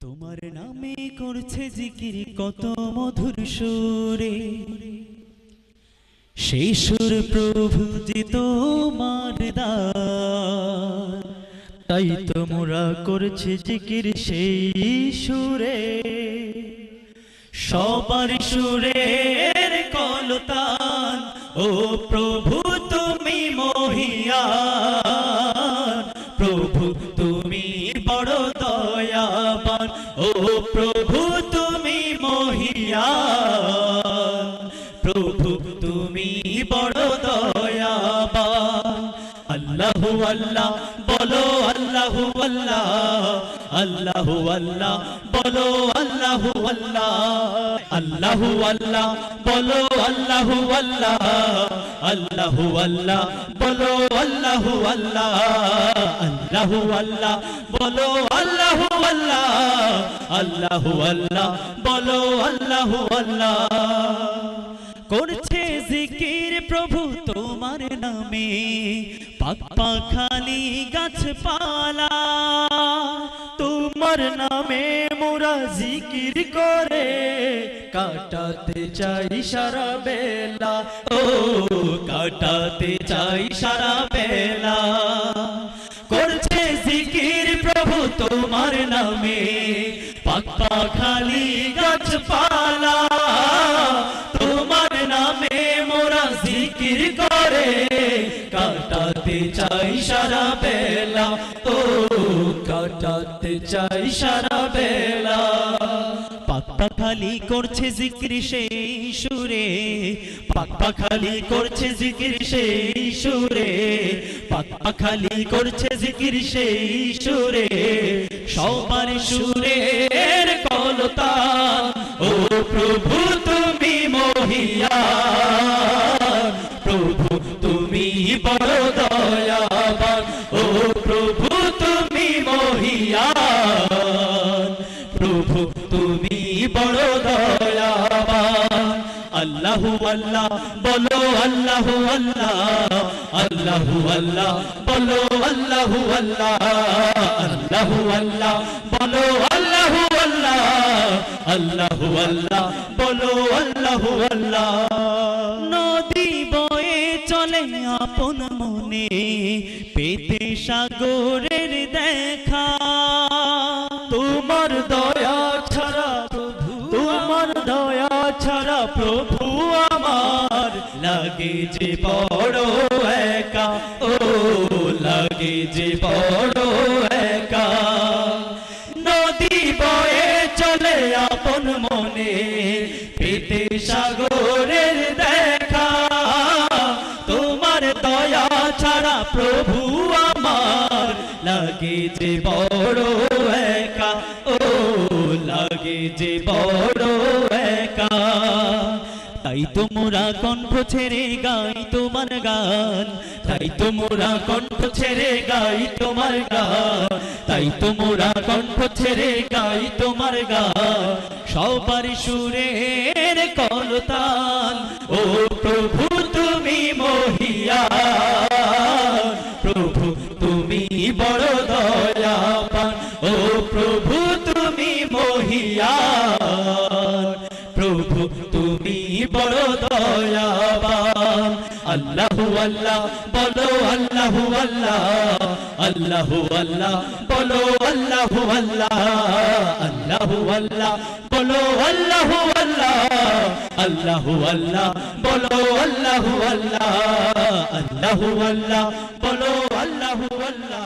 তোমার নামে করছে জিকির কত মধুর সুরে, সেই সুর প্রভু যে তোমার দান, তাই তোমরা করছে জিকির সেই সুরে। সবার সুরের কলতান, ও প্রভু তুমি মহিয়ান, প্রভু তুমি বড় দয়াবান, ও প্রভু তুমি মহিয়ান, প্রভু তুমি বড় দয়াবান। আল্লাহু আল্লাহ বলো, আল্লাহু আল্লাহ, আল্লাহু আল্লাহ বলো, আল্লাহু আল্লাহ, আল্লাহু আল্লাহ বলো, আল্লাহু আল্লাহ, আল্লাহু আল্লাহ বলো, আল্লাহু আল্লাহ, আল্লাহু আল্লাহ বলো, আল্লাহু আল্লাহ, আল্লাহু আল্লাহ বলো, আল্লাহু আল্লাহ। করছে জিকির প্রভু তোমার নামে, পাক পাখালি গাছপালা, তোমার নামে মোরা জিকির করে কাটাতে চাই সারা বেলা, ও কাটাতে চাই সারা বেলা। করছে জিকির প্রভু তোমার নামে, পাক পাখালি গাছপালা, তোমার নামে মোরা জিকির করে কাটাতে চাই সারা বেলা, ও কাটাতে চাই সারা বেলা। পাক পাখালি করছে জিকির সেই সুরে, পাক পাখালি করছে জিকির সেই সুরে, পাক পাখালি করছে জিকির সেই সুরে। সবার সুরের কলতান, ও প্রভু তুমি মহিয়ান, প্রভু তুমি বড় দয়াবান, ও প্রভু তুমি মহিয়ান, প্রভু তুমি বড় দয়াবান। আল্লাহু আল্লাহ বলো, আল্লাহু আল্লাহ, আল্লাহু আল্লাহ বলো, আল্লাহু আল্লাহ, আল্লাহু আল্লাহ বলো, আল্লাহু আল্লাহ, আল্লাহু আল্লাহ বলো, আল্লাহু আল্লাহ। নদী বয়ে চলে আপন মনে, পেতে সাগরের দেখা, তোমার দয়া ছাড়া প্রভু, তোমার দয়া ছাড়া প্রভু আমার লাগে যে বড় একা, ও লাগে যে বড় একা। নদী বয়ে চলে আপন মনে, পেতে সাগরের দেখা, তোমার দয়া ছাড়া প্রভু আমার লাগে যে বড় একা, ও লাগে যে বড় একা। তাই তোমরা কণ্ঠ ছেড়ে গাই তোমার গান, তাই তোমরা কণ্ঠ ছেড়ে গাই তোমার গান, তাই তোমরা কণ্ঠ ছেড়ে গাই তোমার গান। সবার সুরের কলতান, ও প্রভু তুমি মহিয়ান, প্রভু তুমি বড় দয়াবান, ও প্রভু তুমি মহিয়ান, প্রভু তুমি বড় দয়াবান। আল্লাহু আল্লাহ বলো, আল্লাহু আল্লাহ, আল্লাহু আল্লাহ বলো, আল্লাহু আল্লাহ, আল্লাহু আল্লাহ বলো, আল্লাহু আল্লাহ, আল্লাহু আল্লাহ বলো, আল্লাহু আল্লাহ, আল্লাহু আল্লাহ বলো, আল্লাহু আল্লাহ।